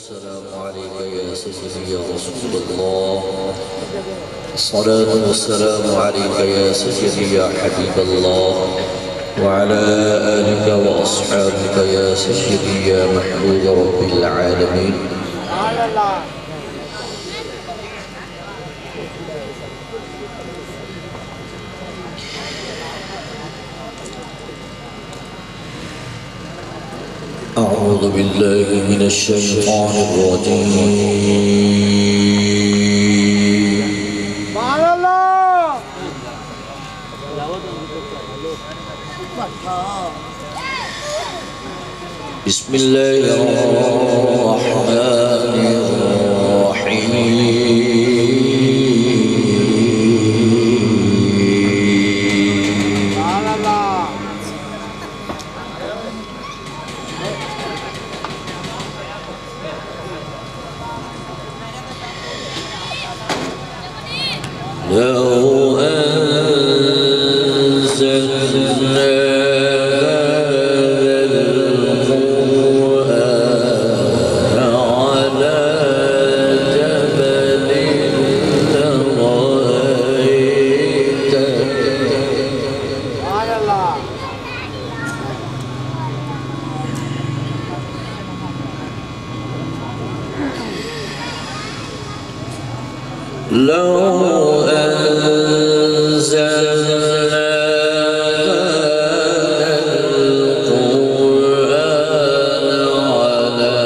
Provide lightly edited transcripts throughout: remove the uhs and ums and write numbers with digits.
والسلام عليك يا سيدي يا رسول الله. الصلاة والسلام عليك يا سيدي يا حبيب الله، وعلى آلك وأصحابك يا سيدي يا محبوب رب العالمين. أعوذ بالله من الشيطان الرجيم. بسم الله الرحمن الرحيم. لو أنزلنا هذا القرآن على جبل لرأيته لو أنزلنا القرآن على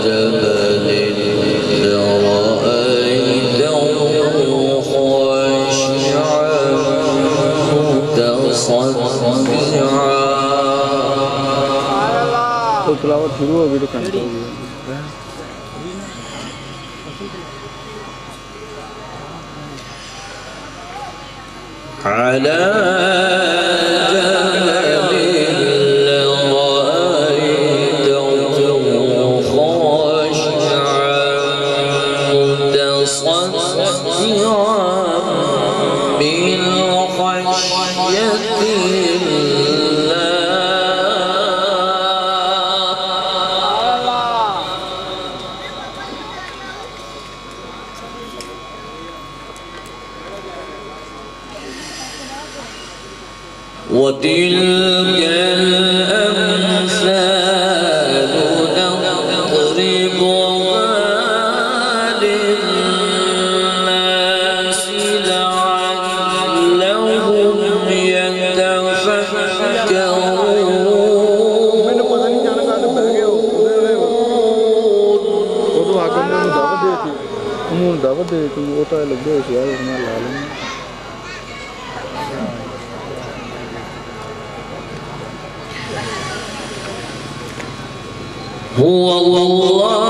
جبل لرأيته خاشعا متصدعا. تو تلاوت شروع ہوگی تو کنٹو ہوگی. على جبل لرأيته خاشعا متصدعا من خشية وتلك الأمثال نضربها للناس لعلهم يتفكرون. دعوت دے تو وہ تو لگے ہوئے یار اس میں لا لیں. هو الله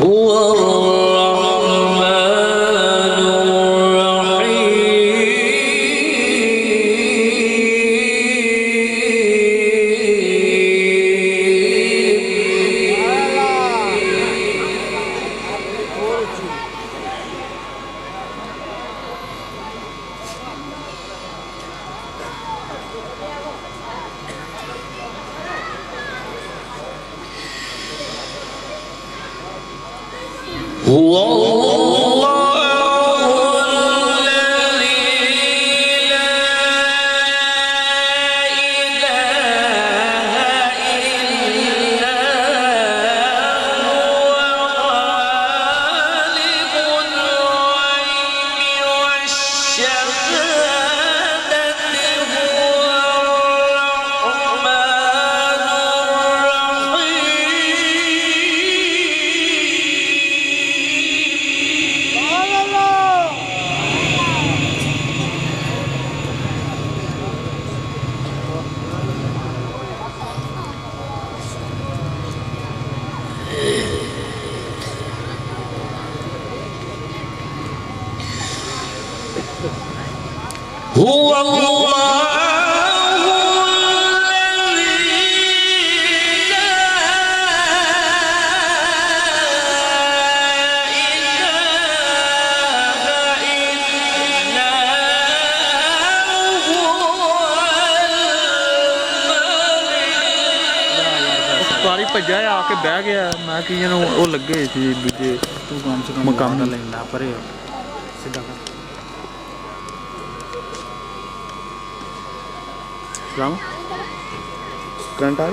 هو الرحمن هو هو الله ساری بھجا آ کے بہ گیا میں کہ وہ لگے سی دوجے تو کم سے کم مقام لینا پرے سیدھا سلام کرنٹ آ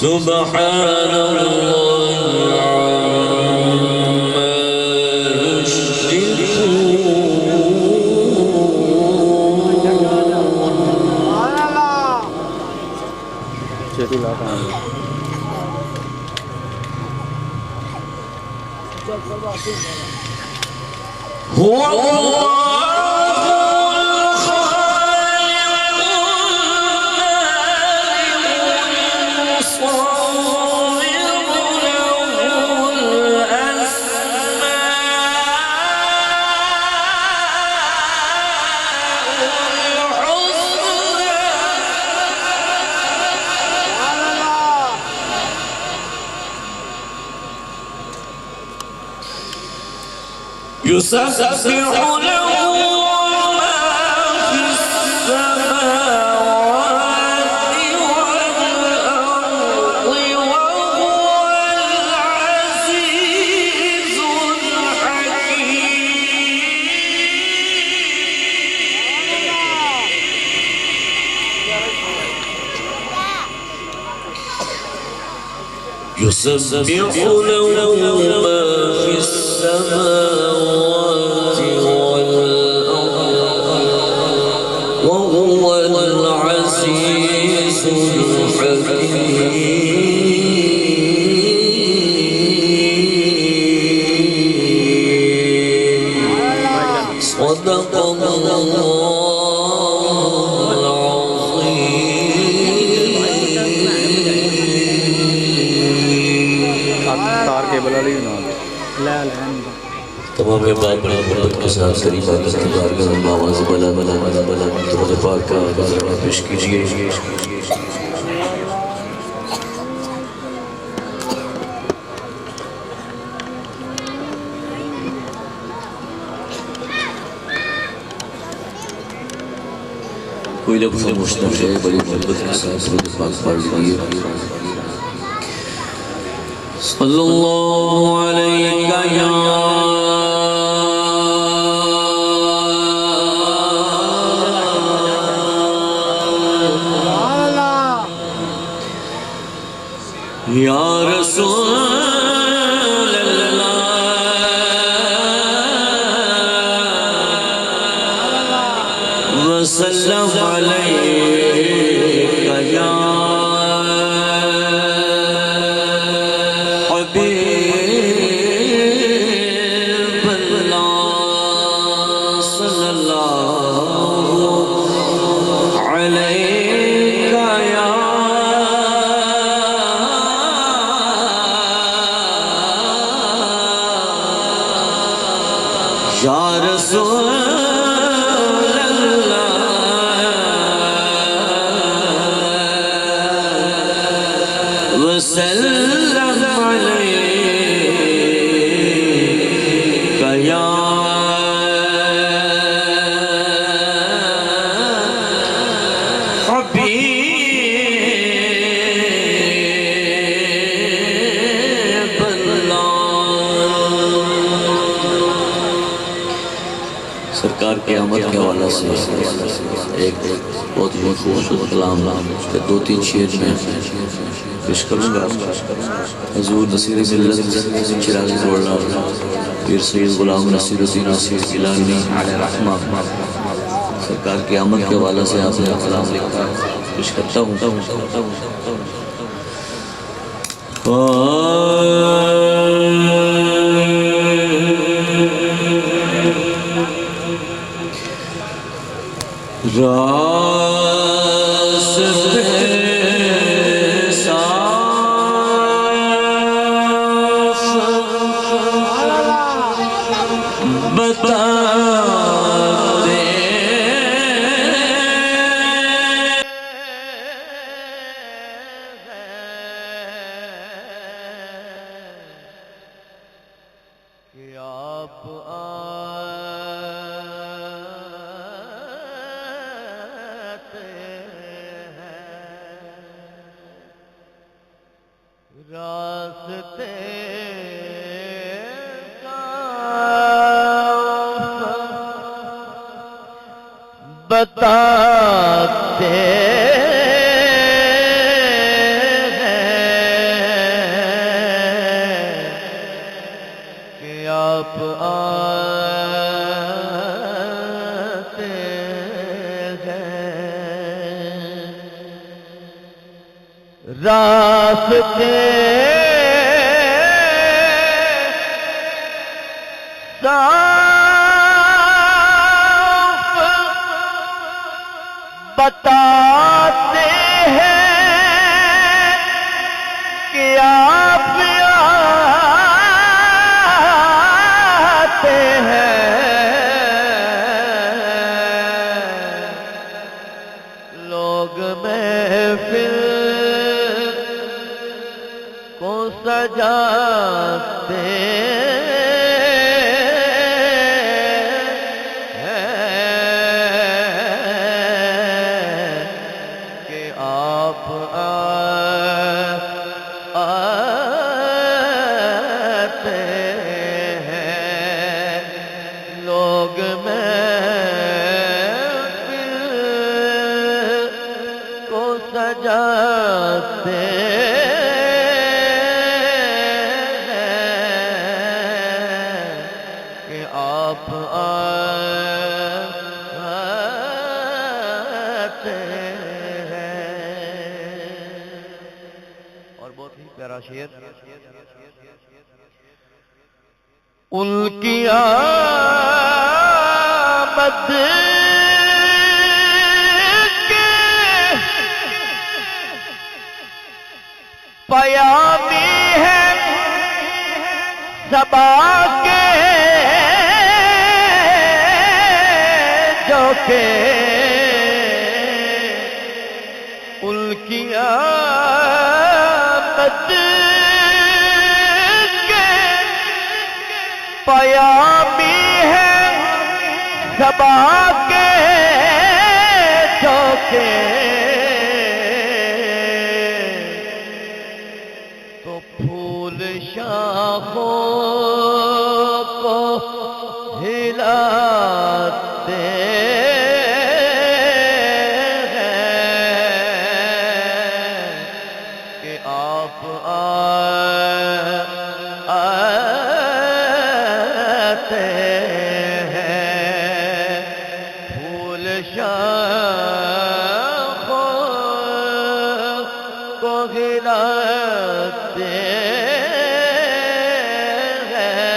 سبحان الله عما يشركون هو الله يسبح له ما في السماوات والأرض وهو العزيز الحكيم يسبح له ما في السماوات والأرض وهو العزيز الحكيم صدق الله تمام بات بڑی محبت کے ساتھ شریف آگے کی بارگاہ میں آواز بلا بلا بلا بلا درود پاک کا آغاز پیش کیجئے کوئی لفظ خاموش نہ رہے، بڑی محبت کے ساتھ درود پاک پڑھ لیجیے۔ صلی اللہ علیہ یا رسول اللہ وسلم علیک یا حبیب اللہ صلی اللہ علیک یا رسول اللہ وسلم علیک یا حبیب سرکار کی آمد کے حوالے سے ایک بہت ہی خوبصورت کلام کے دو تین شعر میں پیش کروں گا۔ حضور نصیر ملت چراغ گولڑا پیر سید غلام نصیر الدین نصیر گیلانی علیہ رحمہ سرکار کی آمد کے حوالے سے آپ نے کلام لکھا پیش کرتا ہوں۔ راستے صاف بتاتے کہ آپ راستے بتاتے ہیں کہ آپ آتے ہیں راستے بتاتے ہیں کہ آپ آتے ہیں لوگ محفل کو سجاتے سجاتے ہیں کہ آپ آتے ہیں۔ اور بہت ہی پیارا شعر، ان کی آمد پیامی ہے صبا کے جو کہ ان کی آمد کے پیامی ہے صبا کے جو تھے تو پھول شاخوں کو ہلاتے کہ آپ آتے ہیں پھول شاخوں کو ہلاتے ہیں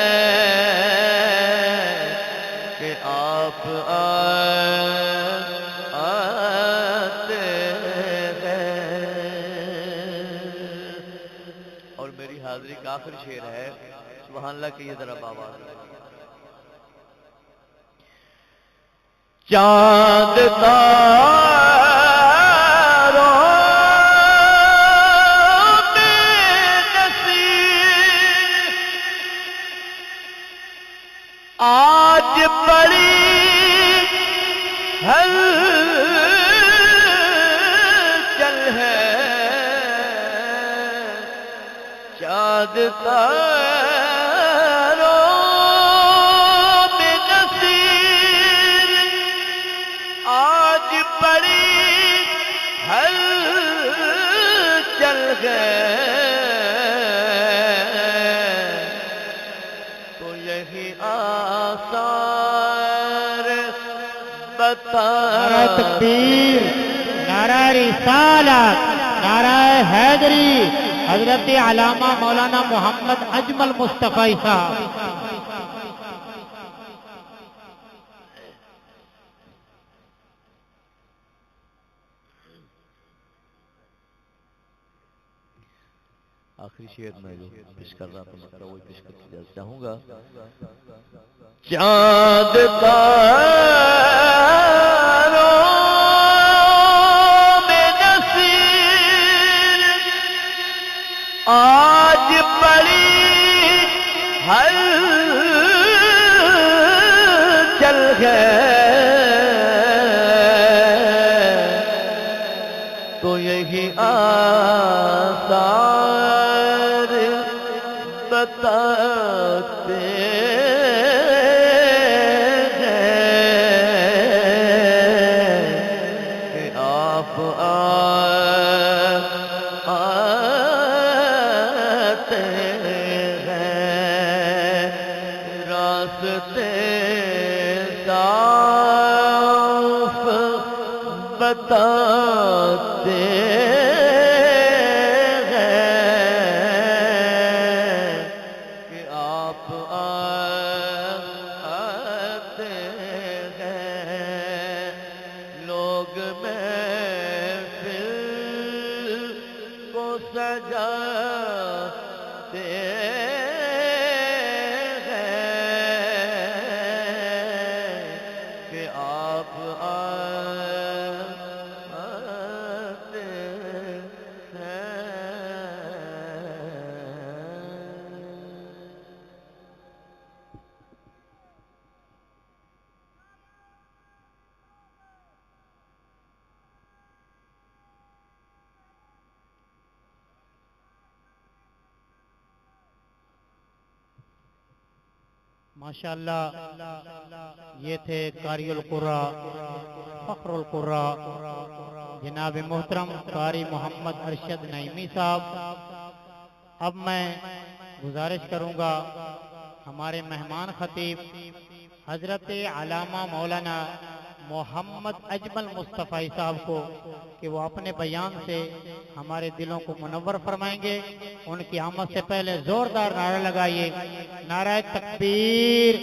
کہ آپ آتے ہیں۔ اور میری حاضری کا آخر شعر ہے، سبحان اللہ کہ یہ ذرا آواز ہے۔ چاند تاروں میں نصیب آج بڑی ہلچل ہے، چاند تاروں میں نصیب آج بڑی ہلچل ہے، تو یہی آثار نعرہ تکبیر، نعرہ رسالت، نعرہ حیدری، حضرت علامہ مولانا محمد اجمل مصطفی صاحب۔ آخری شعر میں جو پیش کر رہا تھا مطلب وہی پیش کرتے چاہوں گا۔ چاند تاروں میں نصیب آج بڑی ہلچل ہے، تو یہی آثار بتاتے ہیں کہ آپ آتے ہیں، راستے صاف بتاتے ہیں کہ آپ آتے ہیں، لوگ محفل کو سجاتے ہیں کہ آپ آتے ہیں۔ ماشاءاللہ یہ تھے قاری القرآ، فخر القرآ، جناب محترم قاری محمد ارشد نعیمی صاحب۔ اب میں گزارش کروں گا ہمارے مہمان خطیب حضرت علامہ مولانا محمد اجمل مصطفی صاحب کو کہ وہ اپنے بیان سے ہمارے دلوں کو منور فرمائیں گے۔ ان کی آمد سے پہلے زوردار نعرہ لگائیے، نعرہ تکبیر،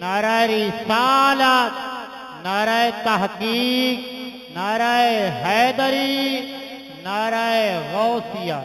نعرہ رسالت، نعرہ تحقیق، نعرہ حیدری، نعرہ غوثیہ۔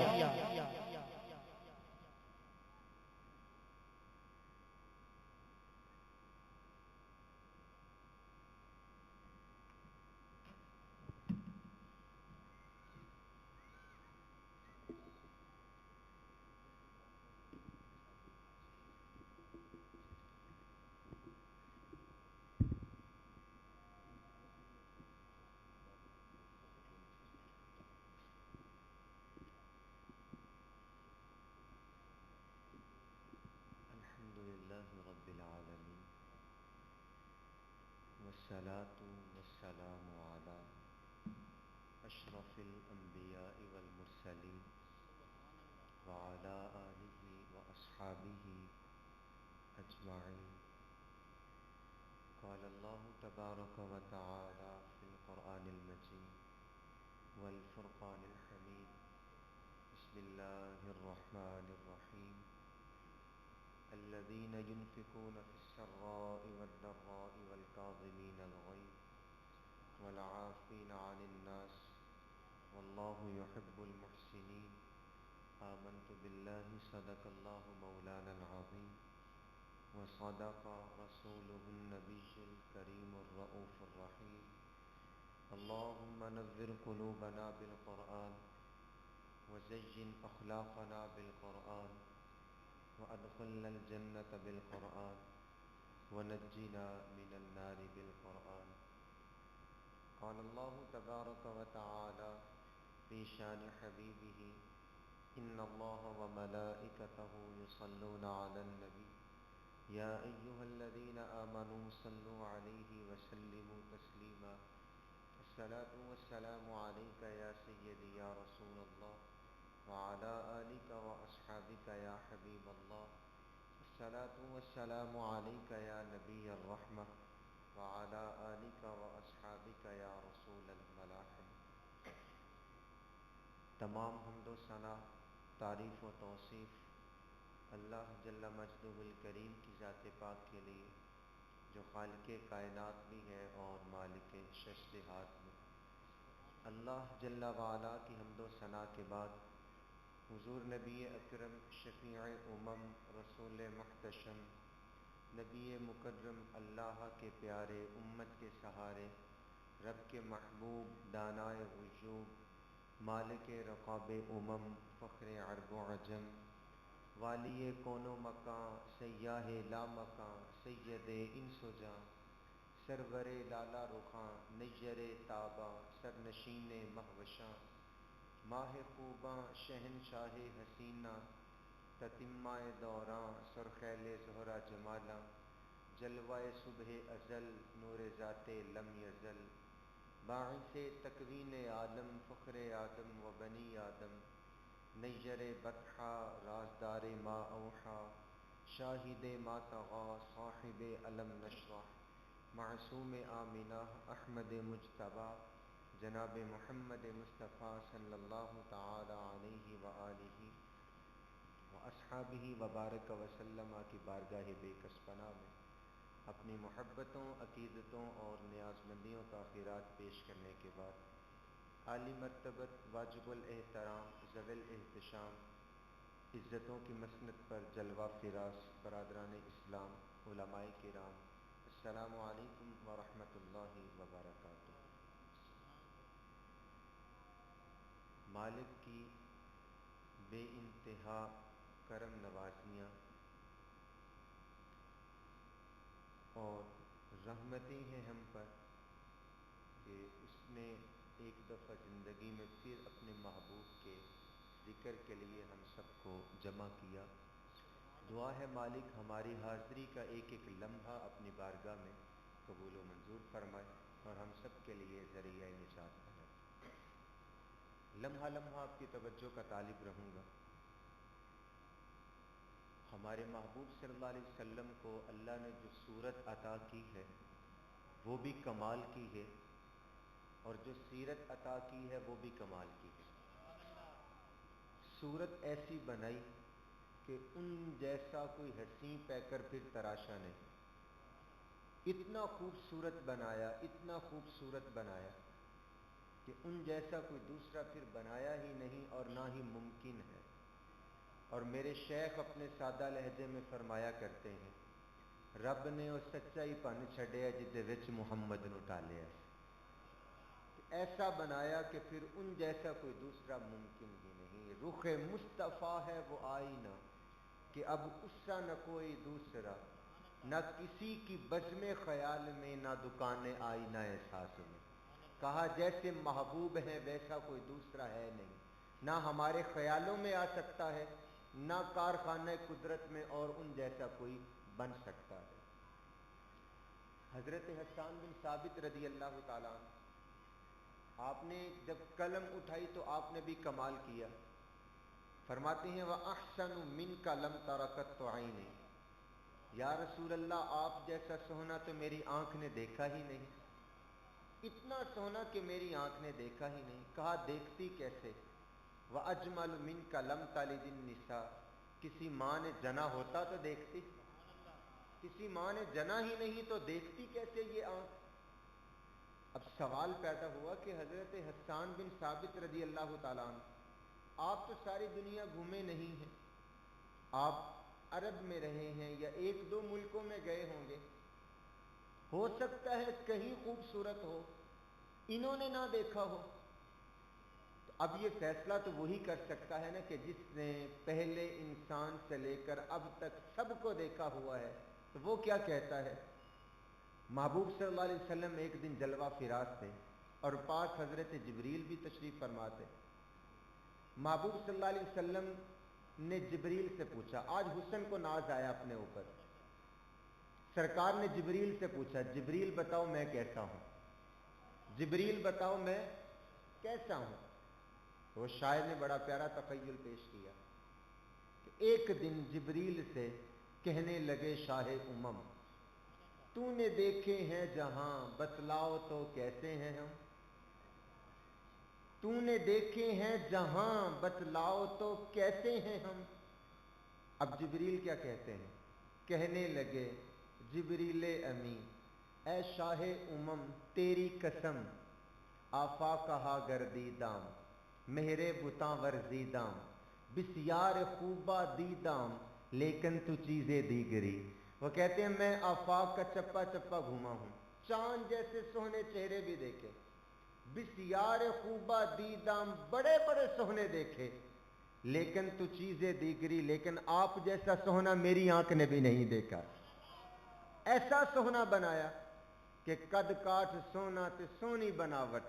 والصلاة والسلام على أشرف الأنبياء والمرسلين وعلى آله وأصحابه أجمعين. قال الله تبارك وتعالى في القرآن المجيد والفرقان الحميد. بسم الله الرحمن الرحيم. الذين ينفقون في السراء والضراء والكاظمين الغيظ والعافين عن الناس والله يحب المحسنين. آمنت بالله صدق الله مولانا العظيم وصدق رسوله النبي الكريم الرؤوف الرحيم. اللهم نذر قلوبنا بالقرآن وزين أخلاقنا بالقرآن وأدخلنا الجنة بالقرآن ونجنا من النار بالقرآن. قال الله تبارك وتعالى في شان حبيبه إن الله وملائكته يصلون على النبي يا أيها الذين آمنوا صلوا عليه وسلموا تسليما. الصلاة والسلام عليك يا سيدي يا رسول الله وعلى آلك وأصحابك يا حبيب الله. الصلاة والسلام عليك يا نبي الرحمة وعلى آلك وأصحابك يا رسول الملاحم. تمام حمد و ثنا، تعریف و توصیف اللہ جل مجدہ الکریم کی ذات پاک کے لیے جو خالق کائنات بھی ہے اور مالک ششدہات میں. اللہ جل وعلا کی حمد و ثنا کے بعد حضور نبی اکرم شفیع امم رسول محتشم نبی مکرم اللہ کے پیارے امت کے سہارے رب کے محبوب دانائے وجوب مالک رقاب امم فخر عرب و عجم والی کون و مکان سیاہ لا مکان سید انس و جاں سرور لالا رخاں نیر تاباں سرنشین مہوشاں ماہ خوباں شہنشاہ حسینہ تتمہ دوراں سرخیل زہرا جمالاں جلوہ صبح ازل نور ذات لم یزل باعث تکوین عالم فخر آدم و بنی آدم نیر بطحا رازدار ما اوحا شاہد ما طغا صاحب علم نشرح معصوم آمنہ احمد مجتبی جناب محمد مصطفیٰ صلی اللہ تعالی علیہ وآلہ واصحابہ وبارک وسلم کی بارگاہ بے کس پناہ میں اپنی محبتوں عقیدتوں اور نیازمندیوں کا خیرات پیش کرنے کے بعد عالی مرتبت واجب الاحترام ذوی الاحتشام عزتوں کی مسند پر جلوہ فراز برادران اسلام علماء کرام السلام علیکم ورحمۃ اللہ وبرکاتہ. مالک کی بے انتہا کرم نوازیاں اور رحمتیں ہیں ہم پر کہ اس نے ایک دفعہ زندگی میں پھر اپنے محبوب کے ذکر کے لیے ہم سب کو جمع کیا. دعا ہے مالک ہماری حاضری کا ایک ایک لمحہ اپنی بارگاہ میں قبول و منظور فرمائے اور ہم سب کے لیے ذریعہ نجات بنائے. لمحہ لمحہ آپ کی توجہ کا طالب رہوں گا. ہمارے محبوب صلی اللہ علیہ وسلم کو اللہ نے جو صورت عطا کی ہے وہ بھی کمال کی ہے اور جو سیرت عطا کی ہے وہ بھی کمال کی ہے. صورت ایسی بنائی کہ ان جیسا کوئی حسین پیکر پھر تراشا نہیں. اتنا خوبصورت بنایا اتنا خوبصورت بنایا کہ ان جیسا کوئی دوسرا پھر بنایا ہی نہیں اور نہ ہی ممکن ہے. اور میرے شیخ اپنے سادہ لہجے میں فرمایا کرتے ہیں رب نے وہ سچائی پن چھڈیا جدے وچ محمد نو ٹالیا. ایسا بنایا کہ پھر ان جیسا کوئی دوسرا ممکن ہی نہیں. رخ مصطفیٰ ہے وہ آئینہ کہ اب اس سا نہ کوئی دوسرا نہ کسی کی بزم خیال میں نہ دکان آئینہ احساس میں. کہا جیسے محبوب ہیں ویسا کوئی دوسرا ہے نہیں. نہ ہمارے خیالوں میں آ سکتا ہے نہ کارخانہ قدرت میں اور ان جیسا کوئی بن سکتا ہے. حضرت حسان بن ثابت رضی اللہ تعالیٰ عنہ، آپ نے جب قلم اٹھائی تو آپ نے بھی کمال کیا. فرماتے ہیں وَأَحْسَنُ مِنْكَ لَمْ تَرَكَتْ عَيْنِي، یا رسول اللہ آپ جیسا سونا تو میری آنکھ نے دیکھا ہی نہیں، اتنا سونا کہ میری آنکھ نے دیکھا ہی نہیں. کہا دیکھتی کیسے؟ وَأَجْمَلُ مِنْكَ لَمْ تَلِدِ النِّسَاء، کسی ماں نے جنا ہوتا تو دیکھتی، کسی ماں نے جنا ہی نہیں تو دیکھتی کیسے یہ آنکھ؟ اب سوال پیدا ہوا کہ حضرت حسان بن ثابت رضی اللہ تعالیٰ عنہ، آپ تو ساری دنیا گھومے نہیں ہیں، آپ عرب میں رہے ہیں یا ایک دو ملکوں میں گئے ہوں گے، ہو سکتا ہے کہیں خوبصورت ہو، انہوں نے نہ دیکھا ہو. تو اب یہ فیصلہ تو وہی کر سکتا ہے نا کہ جس نے پہلے انسان سے لے کر اب تک سب کو دیکھا ہوا ہے. تو وہ کیا کہتا ہے؟ محبوب صلی اللہ علیہ وسلم ایک دن جلوہ فراز تھے اور پاس حضرت جبریل بھی تشریف فرما تھے. محبوب صلی اللہ علیہ وسلم نے جبریل سے پوچھا، آج حسن کو ناز آیا اپنے اوپر، سرکار نے جبریل سے پوچھا جبریل بتاؤ میں کیسا ہوں، جبریل بتاؤ میں کیسا ہوں. وہ شاعر نے بڑا پیارا تخیل پیش کیا کہ ایک دن جبریل سے کہنے لگے شاہ امم، تو نے دیکھے ہیں جہاں بتلاؤ تو کیسے ہیں ہم، تو نے دیکھے ہیں جہاں بتلاؤ تو کیسے ہیں ہم. اب جبریل کیا کہتے ہیں؟ کہنے لگے جبریل امی اے شاہ امم تیری قسم، آفا کہا گردیدام مہرے بتاں ورزیدام، بسیار خوبا دیدام لیکن تو چیزیں دیگری. وہ کہتے ہیں میں آفاق کا چپا چپا گھوما ہوں، چاند جیسے سونے چہرے بھی دیکھے، بسیار خوبا دیدام بڑے بڑے سونے دیکھے، لیکن تو چیزیں دیگری، لیکن آپ جیسا سونا میری آنکھ نے بھی نہیں دیکھا. ایسا سونا بنایا کہ قد کاٹ سونا تے سونی بناوٹ،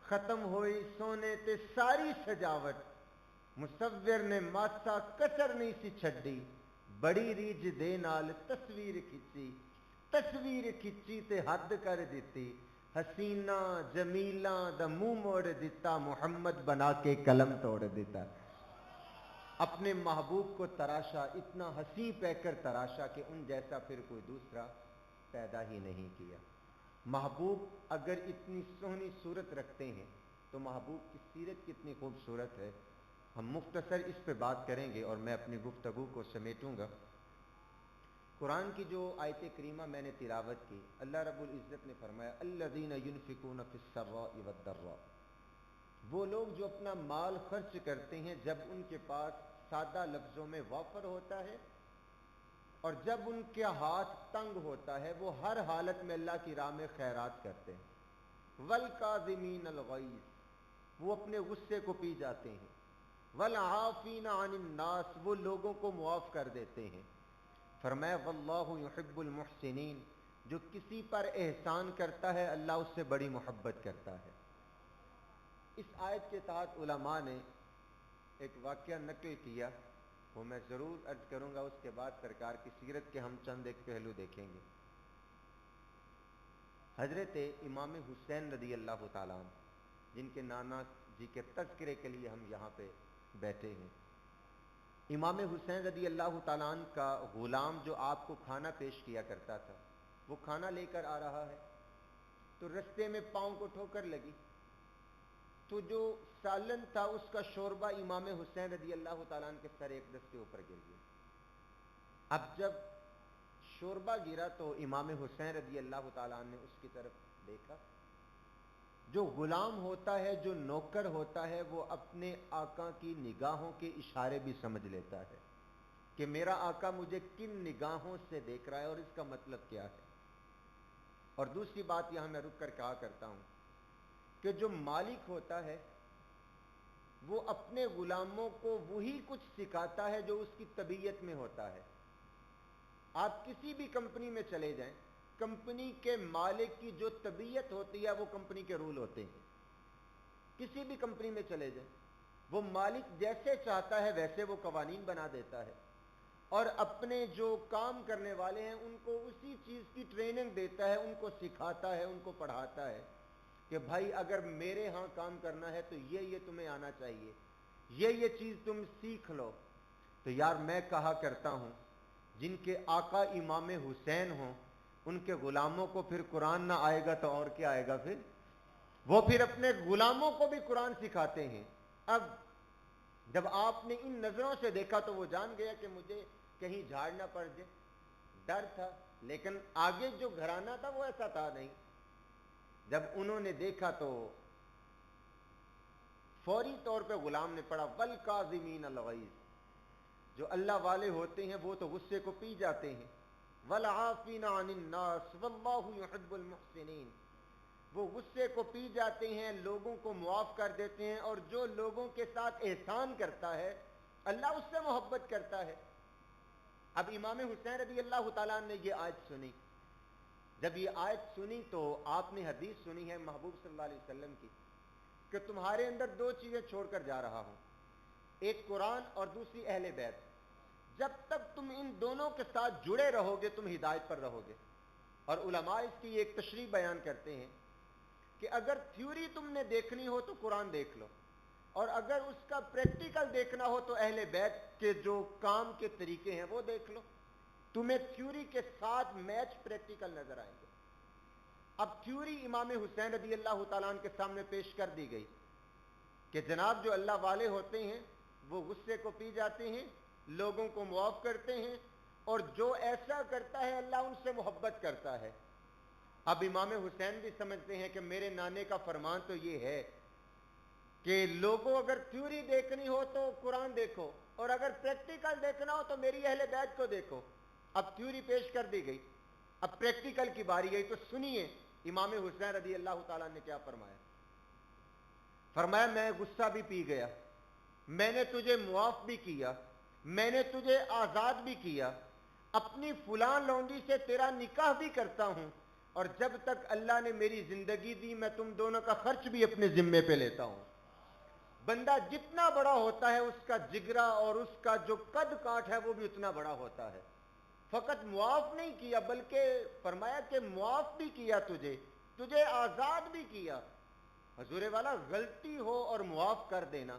ختم ہوئی سونے تے ساری سجاوٹ، مصور نے ماسا کسر نہیں سی چھڈی، بڑی ریج دے نال تصویر کھچی، تصویر کھچی تے حد کر دیتی، حسینہ جمیلہ دا منہ موڑ دیتا، محمد بنا کے قلم توڑ دیتا. اپنے محبوب کو تراشا، اتنا ہنسی پہ کر تراشا کہ ان جیسا پھر کوئی دوسرا پیدا ہی نہیں کیا. محبوب اگر اتنی سونی صورت رکھتے ہیں تو محبوب کی سیرت کتنی خوبصورت ہے. ہم مختصر اس پہ بات کریں گے اور میں اپنی گفتگو کو سمیٹوں گا. قرآن کی جو آیت کریمہ میں نے تلاوت کی، اللہ رب العزت نے فرمایا الذین ینفقون فی السراء والضراء، وہ لوگ جو اپنا مال خرچ کرتے ہیں جب ان کے پاس سادہ لفظوں میں وافر ہوتا ہے اور جب ان کے ہاتھ تنگ ہوتا ہے، وہ ہر حالت میں اللہ کی راہ میں خیرات کرتے ہیں. والکاظمین الغیظ، وہ اپنے غصے کو پی جاتے ہیں. والعافین عن الناس، وہ لوگوں کو معاف کر دیتے ہیں. فرمایا واللہ یحب المحسنین، جو کسی پر احسان کرتا ہے اللہ اس سے بڑی محبت کرتا ہے. اس آیت کے تحت علماء نے ایک واقعہ نقل کیا، وہ میں ضرور عرض کروں گا، اس کے بعد سرکار کی سیرت کے ہم چند ایک پہلو دیکھیں گے. حضرت امام حسین رضی اللہ تعالیٰ عنہ، جن کے نانا جی کے تذکرے کے لیے ہم یہاں پہ بیٹھے ہیں، امام حسین رضی اللہ تعالیٰ عنہ کا غلام جو آپ کو کھانا پیش کیا کرتا تھا، وہ کھانا لے کر آ رہا ہے تو رستے میں پاؤں کو ٹھوکر لگی، تو جو سالن تھا اس کا شوربہ امام حسین رضی اللہ تعالیٰ عنہ کے سر ایک دست کے اوپر گر گیا. اب جب شوربہ گرا تو امام حسین رضی اللہ تعالیٰ عنہ نے اس کی طرف دیکھا. جو غلام ہوتا ہے، جو نوکر ہوتا ہے، وہ اپنے آقا کی نگاہوں کے اشارے بھی سمجھ لیتا ہے کہ میرا آقا مجھے کن نگاہوں سے دیکھ رہا ہے اور اس کا مطلب کیا ہے. اور دوسری بات یہاں میں رک کر کہا کرتا ہوں کہ جو مالک ہوتا ہے وہ اپنے غلاموں کو وہی کچھ سکھاتا ہے جو اس کی طبیعت میں ہوتا ہے. آپ کسی بھی کمپنی میں چلے جائیں، کمپنی کے مالک کی جو طبیعت ہوتی ہے وہ کمپنی کے رول ہوتے ہیں. کسی بھی کمپنی میں چلے جائیں، وہ مالک جیسے چاہتا ہے ویسے وہ قوانین بنا دیتا ہے. اور اپنے جو کام کرنے والے ہیں ان کو اسی چیز کی ٹریننگ دیتا ہے، ان کو سکھاتا ہے، ان کو پڑھاتا ہے کہ بھائی اگر میرے ہاں کام کرنا ہے تو یہ تمہیں آنا چاہیے، یہ چیز تم سیکھ لو۔ تو یار میں کہا کرتا ہوں جن کے آقا امام حسین ہوں ان کے غلاموں کو پھر قرآن نہ آئے گا تو اور کیا آئے گا؟ پھر وہ پھر اپنے غلاموں کو بھی قرآن سکھاتے ہیں۔ اب جب آپ نے ان نظروں سے دیکھا تو وہ جان گیا کہ مجھے کہیں جھاڑ نہ پڑ جائے، ڈر تھا، لیکن آگے جو گھرانہ تھا وہ ایسا تھا نہیں۔ جب انہوں نے دیکھا تو فوری طور پہ غلام نے پڑھا والکاظمین الغیظ، جو اللہ والے ہوتے ہیں وہ تو غصے کو پی جاتے ہیں، والعافین عن الناس واللہ یحب المحسنین، وہ غصے کو پی جاتے ہیں، لوگوں کو معاف کر دیتے ہیں، اور جو لوگوں کے ساتھ احسان کرتا ہے اللہ اس سے محبت کرتا ہے۔ اب امام حسین رضی اللہ تعالیٰ نے یہ آیت سنی، جب یہ آیت سنی تو آپ نے حدیث سنی ہے محبوب صلی اللہ علیہ وسلم کی کہ تمہارے اندر دو چیزیں چھوڑ کر جا رہا ہوں، ایک قرآن اور دوسری اہل بیت، جب تک تم ان دونوں کے ساتھ جڑے رہو گے تم ہدایت پر رہو گے۔ اور علماء اس کی ایک تشریح بیان کرتے ہیں کہ اگر تھیوری تم نے دیکھنی ہو تو قرآن دیکھ لو، اور اگر اس کا پریکٹیکل دیکھنا ہو تو اہل بیت کے جو کام کے طریقے ہیں وہ دیکھ لو، تمہیں تھیوری کے ساتھ میچ پریکٹیکل نظر آئیں گے۔ اب تھیوری امام حسین رضی اللہ تعالیٰ عنہ کے سامنے پیش کر دی گئی کہ جناب جو اللہ والے ہوتے ہیں وہ غصے کو پی جاتے ہیں، لوگوں کو معاف کرتے ہیں، اور جو ایسا کرتا ہے اللہ ان سے محبت کرتا ہے۔ اب امام حسین بھی سمجھتے ہیں کہ میرے نانے کا فرمان تو یہ ہے کہ لوگوں اگر تھیوری دیکھنی ہو تو قرآن دیکھو، اور اگر پریکٹیکل دیکھنا ہو تو میری اہل بیت کو دیکھو۔ اب تھیوری پیش کر دی گئی، اب پریکٹیکل کی باری آئی، تو سنیے امام حسین رضی اللہ تعالیٰ نے کیا فرمایا۔ فرمایا میں غصہ بھی پی گیا، میں نے تجھے معاف بھی کیا، میں نے تجھے آزاد بھی کیا، اپنی فلاں لونڈی سے تیرا نکاح بھی کرتا ہوں، اور جب تک اللہ نے میری زندگی دی میں تم دونوں کا خرچ بھی اپنے ذمے پہ لیتا ہوں۔ بندہ جتنا بڑا ہوتا ہے اس کا جگرا اور اس کا جو قد کاٹ ہے وہ بھی اتنا بڑا ہوتا ہے۔ فقط معاف نہیں کیا بلکہ فرمایا کہ معاف بھی کیا، تجھے آزاد بھی کیا۔ حضور والا غلطی ہو اور معاف کر دینا۔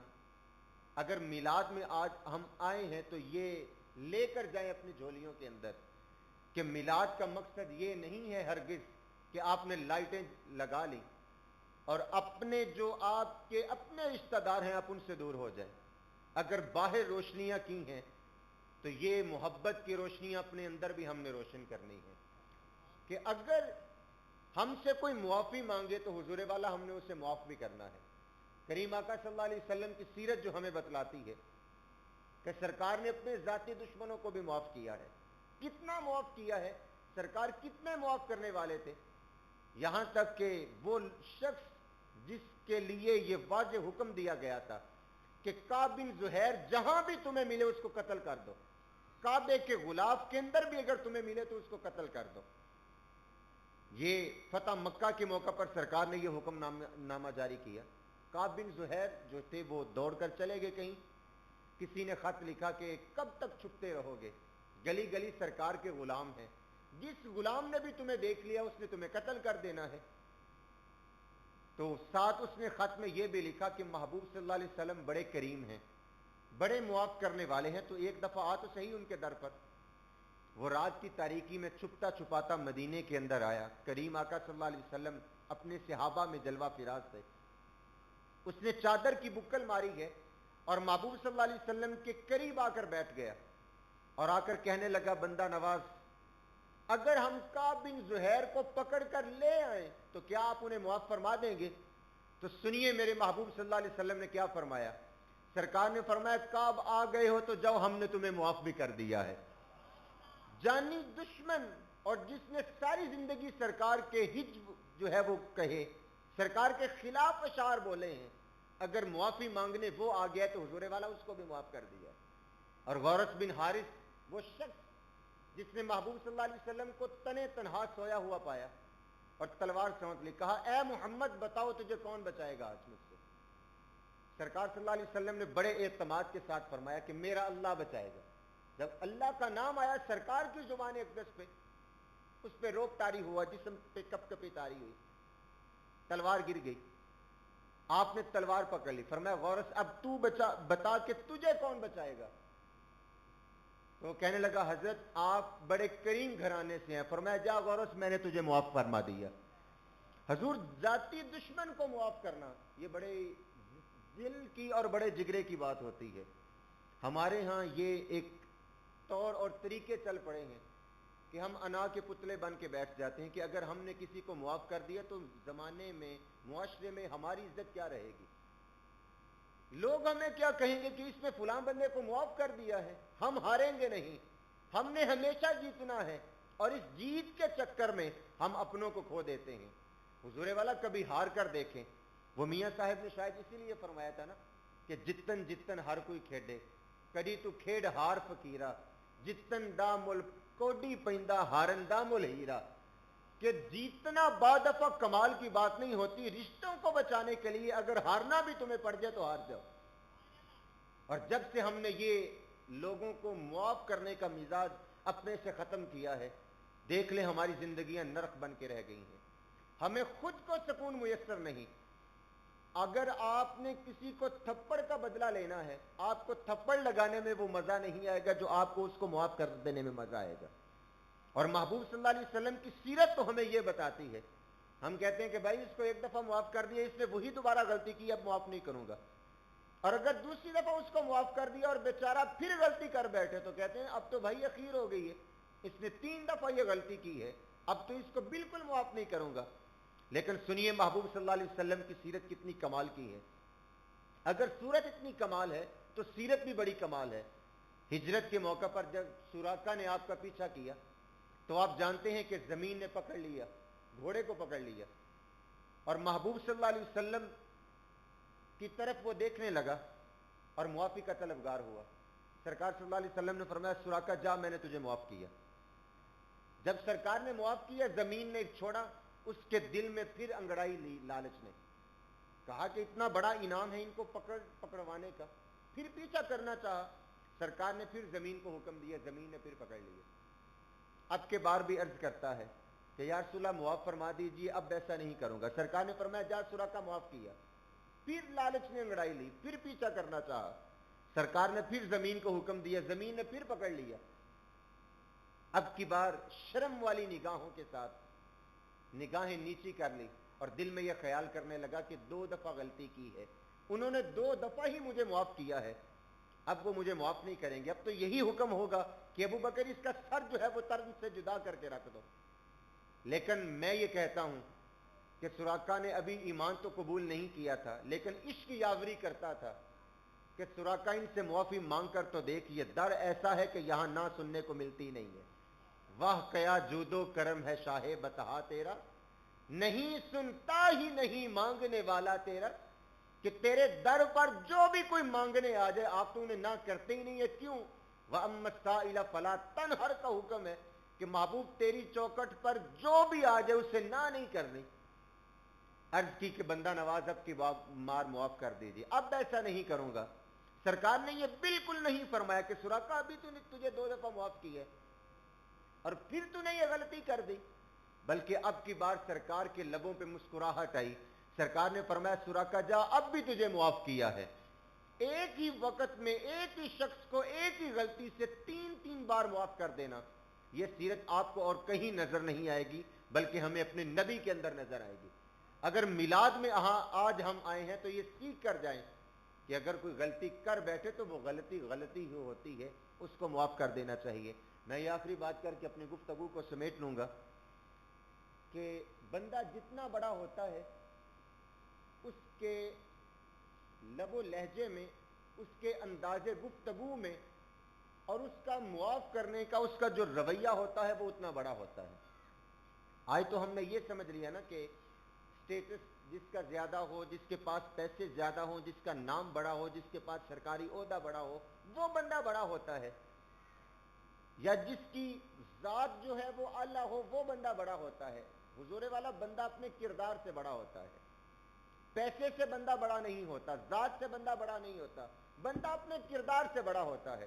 اگر میلاد میں آج ہم آئے ہیں تو یہ لے کر جائیں اپنی جھولیوں کے اندر کہ میلاد کا مقصد یہ نہیں ہے ہرگز کہ آپ نے لائٹیں لگا لی اور اپنے جو آپ کے اپنے رشتہ دار ہیں آپ ان سے دور ہو جائیں۔ اگر باہر روشنیاں کی ہیں تو یہ محبت کی روشنیاں اپنے اندر بھی ہم نے روشن کرنی ہے کہ اگر ہم سے کوئی معافی مانگے تو حضور والا ہم نے اسے معاف بھی کرنا ہے۔ کریم آقا صلی اللہ علیہ وسلم کی سیرت جو ہمیں بتلاتی ہے کہ سرکار نے اپنے ذاتی دشمنوں کو بھی معاف کیا ہے۔ کتنا معاف کیا ہے سرکار، کتنے معاف کرنے والے تھے، یہاں تک کہ وہ شخص جس کے لیے یہ واضح حکم دیا گیا تھا کہ کعب بن زہیر جہاں بھی تمہیں ملے اس کو قتل کر دو، کعبے کے غلاف کے اندر بھی اگر تمہیں ملے تو اس کو قتل کر دو۔ یہ فتح مکہ کے موقع پر سرکار نے یہ حکم نامہ جاری کیا۔ کعب بن زہیر جو تھے وہ دوڑ کر چلے گئے کہیں، کسی نے خط لکھا کہ کب تک چھپتے رہو گے، گلی گلی سرکار کے غلام ہیں، جس غلام نے بھی تمہیں دیکھ لیا اس نے تمہیں قتل کر دینا ہے۔ تو ساتھ اس نے خط میں یہ بھی لکھا کہ محبوب صلی اللہ علیہ وسلم بڑے کریم ہیں، بڑے معاف کرنے والے ہیں، تو ایک دفعہ آ تو صحیح ان کے در پر۔ وہ رات کی تاریکی میں چھپتا چھپاتا مدینے کے اندر آیا۔ کریم آقا صلی اللہ علیہ وسلم اپنے صحابہ میں جلوہ فراز تھے، اس نے چادر کی بکل ماری ہے اور محبوب صلی اللہ علیہ وسلم کے قریب آ کر بیٹھ گیا اور آ کر کہنے لگا بندہ نواز، اگر ہم کعب بن زہیر کو پکڑ کر لے آئیں تو کیا آپ انہیں معاف فرما دیں گے؟ تو سنیے میرے محبوب صلی اللہ علیہ وسلم نے کیا فرمایا۔ سرکار نے فرمایا کعب آ گئے ہو تو جاؤ، ہم نے تمہیں معاف بھی کر دیا ہے۔ جانی دشمن اور جس نے ساری زندگی سرکار کے حجب جو ہے وہ کہے، سرکار کے خلاف اشعار بولے ہیں، اگر معافی مانگنے وہ آ گیا تو حضور والا اس کو بھی معاف کر دیا۔ اور غورث بن حارث وہ شخص جس نے محبوب صلی اللہ علیہ وسلم کو تنے تنہا سویا ہوا پایا اور تلوار سونت لی، کہا اے محمد بتاؤ تجھے کون بچائے گا آج مجھ سے؟ سرکار صلی اللہ علیہ وسلم نے بڑے اعتماد کے ساتھ فرمایا کہ میرا اللہ بچائے گا۔ جب اللہ کا نام آیا سرکار کی زبان اقدس پہ، اس پہ روک طاری ہوا، جسم پہ کپ کپی طاری ہوئی، تلوار گر گئی، آپ نے تلوار پکڑ لی، فرمایا غورس اب تو بتا کہ تجھے کون بچائے گا؟ تو وہ کہنے لگا حضرت آپ بڑے کریم گھرانے سے ہیں، فرمایا جا غورس میں نے تجھے معاف فرما دیا۔ حضور ذاتی دشمن کو معاف کرنا یہ بڑے دل کی اور بڑے جگرے کی بات ہوتی ہے۔ ہمارے ہاں یہ ایک طور اور طریقے چل پڑے ہیں کہ ہم انا کے پتلے بن کے بیٹھ جاتے ہیں کہ اگر ہم نے کسی کو معاف کر دیا تو زمانے میں، معاشرے میں ہماری عزت کیا رہے گی، لوگ ہمیں کیا کہیں گے کہ اس نے فلاں بندے کو معاف کر دیا ہے۔ ہم ہاریں گے نہیں، ہم نے ہمیشہ جیتنا ہے، اور اس جیت کے چکر میں ہم اپنوں کو کھو دیتے ہیں۔ حضور والا کبھی ہار کر دیکھیں، وہ میاں صاحب نے شاید اسی لیے فرمایا تھا نا کہ جتن جتن ہر کوئی کھیڈے، کدی تو کھیڈ ہار فقیرہ، جتن دا مل کوڈی پیندا ہارن دا مل ہیرا، کہ جیتنا بعد دفعہ کمال کی بات نہیں ہوتی، رشتوں کو بچانے کے لیے اگر ہارنا بھی تمہیں پڑ جائے تو ہار جاؤ۔ اور جب سے ہم نے یہ لوگوں کو معاف کرنے کا مزاج اپنے سے ختم کیا ہے، دیکھ لیں ہماری زندگیاں نرک بن کے رہ گئی ہیں، ہمیں خود کو سکون میسر نہیں۔ اگر آپ نے کسی کو تھپڑ کا بدلہ لینا ہے، آپ کو تھپڑ لگانے میں وہ مزہ نہیں آئے گا جو آپ کو اس کو معاف کر دینے میں مزہ آئے گا۔ اور محبوب صلی اللہ علیہ وسلم کی سیرت تو ہمیں یہ بتاتی ہے، ہم کہتے ہیں کہ بھائی اس کو ایک دفعہ معاف کر دیا، اس نے وہی دوبارہ غلطی کی، اب معاف نہیں کروں گا، اور اگر دوسری دفعہ اس کو معاف کر دیا اور بیچارہ پھر غلطی کر بیٹھے تو کہتے ہیں اب تو بھائی اخیر ہو گئی ہے، اس نے 3 دفعہ یہ غلطی کی ہے، اب تو اس کو بالکل معاف نہیں کروں گا۔ لیکن سنیے محبوب صلی اللہ علیہ وسلم کی سیرت کتنی کمال کی ہے۔ اگر صورت اتنی کمال ہے تو سیرت بھی بڑی کمال ہے۔ ہجرت کے موقع پر جب سراقہ نے آپ کا پیچھا کیا تو آپ جانتے ہیں کہ زمین نے پکڑ لیا، گھوڑے کو پکڑ لیا، اور محبوب صلی اللہ علیہ وسلم کی طرف وہ دیکھنے لگا اور معافی کا طلبگار ہوا۔ سرکار صلی اللہ علیہ وسلم نے فرمایا سراقہ جا میں نے تجھے معاف کیا۔ جب سرکار نے معاف کیا، زمین نے چھوڑا، اس کے دل میں پھر انگڑائی لی لالچ نے، کہا کہ اتنا بڑا انعام ہے ان کو پکڑوانے کا، پھر پیچھا کرنا چاہا۔ سرکار نے پھر زمین کو حکم دیا، زمین نے پھر پکڑ لیا۔ اب کے بار بھی عرض کرتا ہے کہ یا رسول اللہ معاف فرما دیجئے، اب ایسا نہیں کروں گا۔ سرکار نے فرمایا جا سراقہ معاف کیا، پھر لالچ نے انگڑائی لی، پھر پیچھا کرنا چاہا۔ سرکار نے پھر زمین کو حکم دیا، زمین نے پھر پکڑ لیا۔ اب کی بار شرم والی نگاہوں کے ساتھ نگاہیں نیچی کر لی اور دل میں یہ خیال کرنے لگا کہ 2 دفعہ غلطی کی ہے، انہوں نے 2 دفعہ ہی مجھے معاف کیا ہے، اب وہ مجھے معاف نہیں کریں گے، اب تو یہی حکم ہوگا کہ ابو بکر اس کا سر جو ہے وہ تن سے جدا کر کے رکھ دو۔ لیکن میں یہ کہتا ہوں کہ سراقہ نے ابھی ایمان تو قبول نہیں کیا تھا، لیکن عشق یاوری کرتا تھا کہ سراقہ ان سے معافی مانگ کر تو دیکھ، یہ در ایسا ہے کہ یہاں نہ سننے کو ملتی نہیں ہے۔ واہ کیا جود و کرم ہے شاہ بتہا تیرا، نہیں سنتا ہی نہیں مانگنے والا تیرا، کہ تیرے در پر جو بھی کوئی مانگنے آ جائے آپ تو انہیں نہ کرتے ہی نہیں ہے۔ کیوں؟ وَأَمَّا السَّائِلَ فَلَا تَنْهَرْ کا حکم ہے کہ محبوب تیری چوکٹ پر جو بھی آ جائے اسے نہ نہیں کرنی۔ عرض کی کہ بندہ نواز اب کی مار معاف کر دیجیے، اب ایسا نہیں کروں گا۔ سرکار نے یہ بالکل نہیں فرمایا کہ سراقہ ابھی تو نے تجھے 2 دفعہ معاف کی ہے اور پھر تو نے یہ غلطی کر دی، بلکہ اب کی بار سرکار کے لبوں پہ مسکراہٹ آئی۔ سرکار نے فرمایا سراقہ جا اب بھی تجھے معاف کیا ہے۔ ایک ہی وقت میں ایک ہی شخص کو ایک ہی غلطی سے 3 بار معاف کر دینا، یہ سیرت آپ کو اور کہیں نظر نہیں آئے گی بلکہ ہمیں اپنے نبی کے اندر نظر آئے گی۔ اگر میلاد میں آج ہم آئے ہیں تو یہ سیکھ کر جائیں کہ اگر کوئی غلطی کر بیٹھے تو وہ غلطی ہی ہوتی ہے، اس کو معاف کر دینا چاہیے۔ میں یہ آخری بات کر کے اپنی گفتگو کو سمیٹ لوں گا کہ بندہ جتنا بڑا ہوتا ہے اس کے لب و لہجے میں، اس کے انداز گفتگو میں اور اس کا معاف کرنے کا اس کا جو رویہ ہوتا ہے وہ اتنا بڑا ہوتا ہے۔ آج تو ہم نے یہ سمجھ لیا نا کہ اسٹیٹس جس کا زیادہ ہو، جس کے پاس پیسے زیادہ ہوں، جس کا نام بڑا ہو، جس کے پاس سرکاری عہدہ بڑا ہو، وہ بندہ بڑا ہوتا ہے، یا جس کی ذات جو ہے وہ اعلیٰ ہو وہ بندہ بڑا ہوتا ہے۔ حضور والا بندہ اپنے کردار سے بڑا ہوتا ہے، پیسے سے بندہ بڑا نہیں ہوتا، ذات سے بندہ بڑا نہیں ہوتا، بندہ اپنے کردار سے بڑا ہوتا ہے۔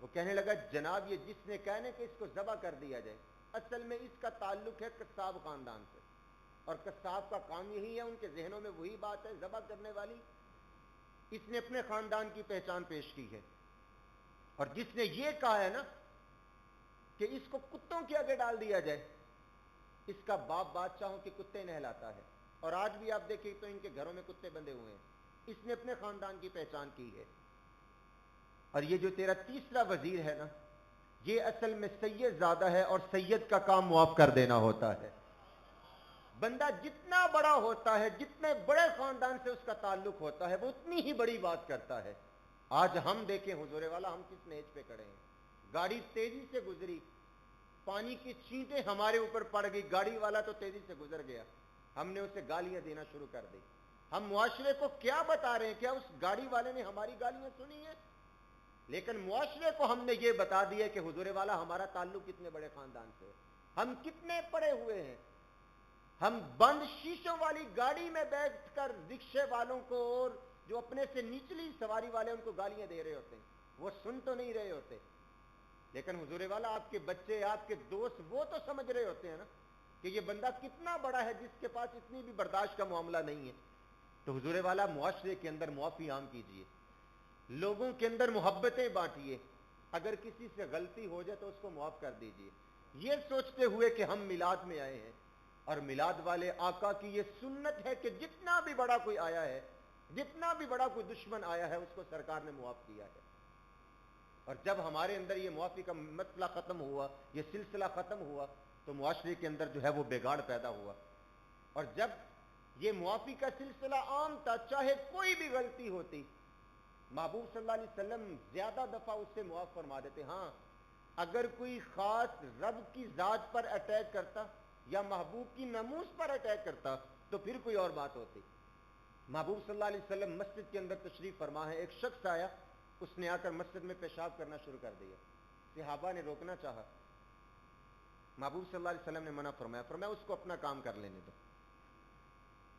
وہ کہنے لگا جناب یہ جس نے کہنے کہ اس کو ذبح کر دیا جائے، اصل میں اس کا تعلق ہے قصاب خاندان سے، اور قصاب کا کام یہی ہے، ان کے ذہنوں میں وہی بات ہے ذبح کرنے والی۔ اس نے اپنے خاندان کی پہچان پیش کی ہے، اور جس نے یہ کہا ہے نا کہ اس کو کتوں کے آگے ڈال دیا جائے، اس کا باپ بادشاہوں کے کتے نہلاتا ہے، اور آج بھی آپ دیکھیں تو ان کے گھروں میں کتے بندھے ہوئے ہیں۔ اس نے اپنے خاندان کی پہچان کی ہے۔ اور یہ جو تیرا تیسرا وزیر ہے نا، یہ اصل میں سید زادہ ہے، اور سید کا کام معاف کر دینا ہوتا ہے۔ بندہ جتنا بڑا ہوتا ہے، جتنے بڑے خاندان سے اس کا تعلق ہوتا ہے، وہ اتنی ہی بڑی بات کرتا ہے۔ آج ہم دیکھیں حضور والا، ہم کس نیج پہ کھڑے ہیں، گاڑی تیزی سے گزری، پانی کی چھینٹیں ہمارے اوپر پڑ گئی، گاڑی والا تو تیزی سے گزر گیا، ہم نے اسے گالیاں دینا شروع کر دی۔ ہم معاشرے کو کیا بتا رہے ہیں؟ کیا اس گاڑی والے نے ہماری گالیاں سنی ہیں؟ لیکن معاشرے کو ہم نے یہ بتا دیا کہ حضور والا ہمارا تعلق کتنے بڑے خاندان سے، ہم کتنے پڑے ہوئے ہیں۔ ہم بند شیشوں والی گاڑی میں بیٹھ کر رکشے والوں کو اور جو اپنے سے نچلی سواری والے ان کو گالیاں دے رہے ہوتے ہیں، وہ سن تو نہیں رہے ہوتے، لیکن حضور والا آپ کے بچے، آپ کے دوست وہ تو سمجھ رہے ہوتے ہیں نا کہ یہ بندہ کتنا بڑا ہے جس کے پاس اتنی بھی برداشت کا معاملہ نہیں ہے۔ تو حضور والا معاشرے کے اندر معافی عام کیجئے، لوگوں کے اندر محبتیں بانٹیے، اگر کسی سے غلطی ہو جائے تو اس کو معاف کر دیجئے، یہ سوچتے ہوئے کہ ہم میلاد میں آئے ہیں، اور میلاد والے آقا کی یہ سنت ہے کہ جتنا بھی بڑا کوئی آیا ہے، جتنا بھی بڑا کوئی دشمن آیا ہے، اس کو سرکار نے معاف کیا ہے۔ اور جب ہمارے اندر یہ معافی کا مسئلہ ختم ہوا، یہ سلسلہ ختم ہوا، تو معاشرے کے اندر جو ہے وہ بگاڑ پیدا ہوا۔ اور جب یہ معافی کا سلسلہ عام تھا، چاہے کوئی بھی غلطی ہوتی، محبوب صلی اللہ علیہ وسلم زیادہ دفعہ اس سے معاف فرما دیتے۔ ہاں اگر کوئی خاص رب کی ذات پر اٹیک کرتا یا محبوب کی ناموس پر اٹیک کرتا تو پھر کوئی اور بات ہوتی۔ محبوب صلی اللہ علیہ وسلم مسجد کے اندر تشریف فرما ہے، ایک شخص آیا، اس نے آ کر مسجد میں پیشاب کرنا شروع کر دیا، صحابہ نے روکنا چاہا، محبوب صلی اللہ علیہ وسلم نے منع فرمایا اس کو اپنا کام کر لینے دو۔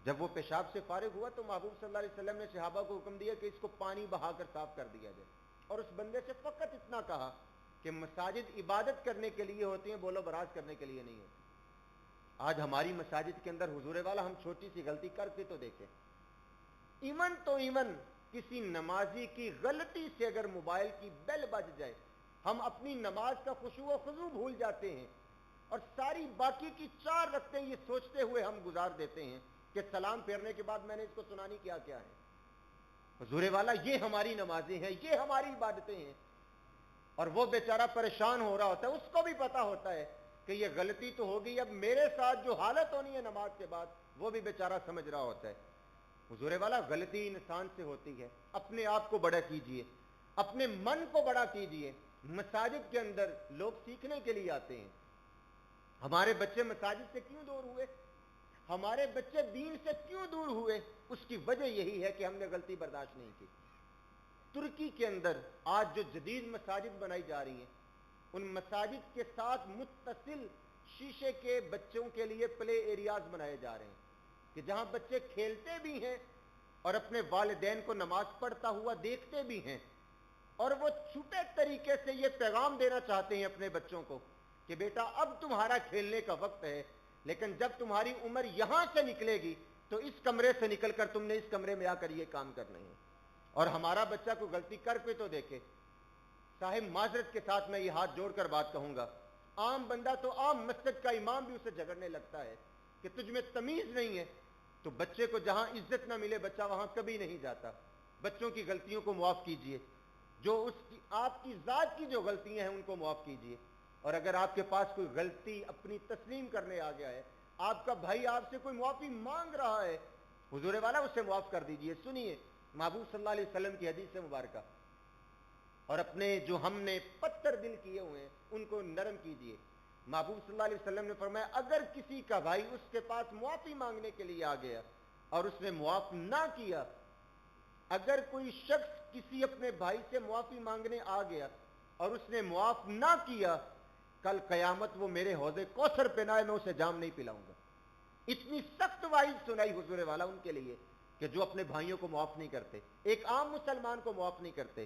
جب وہ پیشاب سے فارغ ہوا تو محبوب صلی اللہ علیہ وسلم نے صحابہ کو حکم دیا کہ اس کو پانی بہا کر صاف کر دیا جائے، اور اس بندے سے فقط اتنا کہا کہ مساجد عبادت کرنے کے لیے ہوتی ہیں، بولو براز کرنے کے لیے نہیں ہوتی۔ آج ہماری مساجد کے اندر حضور والا ہم چھوٹی سی غلطی کر کے تو دیکھیں، ایون تو ایون کسی نمازی کی غلطی سے اگر موبائل کی بیل بج جائے، ہم اپنی نماز کا خشوع و خضوع بھول جاتے ہیں، اور ساری باقی کی 4 رکعتیں یہ سوچتے ہوئے ہم گزار دیتے ہیں کہ سلام پھیرنے کے بعد میں نے اس کو سنانی کیا ہے۔ حضور والا یہ ہماری نمازیں ہیں، یہ ہماری عبادتیں ہیں، اور وہ بیچارہ پریشان ہو رہا ہوتا ہے، اس کو بھی پتا ہوتا ہے کہ یہ غلطی تو ہوگی، اب میرے ساتھ جو حالت ہونی ہے نماز کے بعد وہ بھی بیچارہ سمجھ رہا ہوتا ہے۔ حضور والا غلطی انسان سے ہوتی ہے، اپنے آپ کو بڑا کیجئے، اپنے من کو بڑا کیجئے۔ مساجد کے اندر لوگ سیکھنے کے لیے آتے ہیں، ہمارے بچے مساجد سے کیوں دور ہوئے، ہمارے بچے دین سے کیوں دور ہوئے؟ اس کی وجہ یہی ہے کہ ہم نے غلطی برداشت نہیں کی۔ ترکی کے اندر آج جو جدید مساجد بنائی جا رہی ہیں، ان مساجد کے ساتھ متصل شیشے کے بچوں کے لیے پلے ایریاز بنائے جا رہے ہیں کہ جہاں بچے کھیلتے بھی ہیں اور اپنے والدین کو نماز پڑھتا ہوا دیکھتے بھی ہیں، اور وہ چھپے طریقے سے یہ پیغام دینا چاہتے ہیں اپنے بچوں کو کہ بیٹا اب تمہارا کھیلنے کا وقت ہے، لیکن جب تمہاری عمر یہاں سے نکلے گی تو اس کمرے سے نکل کر تم نے اس کمرے میں آ کر یہ کام کرنے ہیں۔ اور ہمارا بچہ کو غلطی کر کے تو دیکھے۔ صاحب معذرت کے ساتھ میں یہ ہاتھ جوڑ کر بات کہوں گا، عام بندہ تو عام مسجد کا امام بھی اسے جھگڑنے لگتا ہے کہ تجھ میں تمیز نہیں ہے، تو بچے کو جہاں عزت نہ ملے بچہ وہاں کبھی نہیں جاتا۔ بچوں کی غلطیوں کو معاف کیجئے، جو اس کی آپ کی ذات کی جو غلطیاں ہیں ان کو معاف کیجئے، اور اگر آپ کے پاس کوئی غلطی اپنی تسلیم کرنے آ گیا ہے، آپ کا بھائی آپ سے کوئی معافی مانگ رہا ہے، حضور والا اسے معاف کر دیجئے۔ سنیے محبوب صلی اللہ علیہ وسلم کی حدیث مبارکہ، اور اپنے جو ہم نے پتھر دل کیے ہوئے ہیں ان کو نرم کیجئے۔ محبوب صلی اللہ علیہ وسلم نے فرمایا اگر کسی کا بھائی اس کے پاس معافی مانگنے کے لیے آ گیا اور اس نے معاف نہ کیا، اگر کوئی شخص کسی اپنے بھائی سے معافی مانگنے آ گیا اور اس نے معاف نہ کیا، کل قیامت وہ میرے حوض کوثر پہ نہ آئے، میں اسے جام نہیں پلاؤں گا۔ اتنی سخت وعید سنائی حضور والا ان کے لیے کہ جو اپنے بھائیوں کو معاف نہیں کرتے، ایک عام مسلمان کو معاف نہیں کرتے۔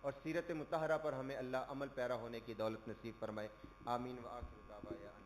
اور سیرت مطہرہ پر ہمیں اللہ عمل پیرا ہونے کی دولت نصیب فرمائے. آمین. وآخر دعوانا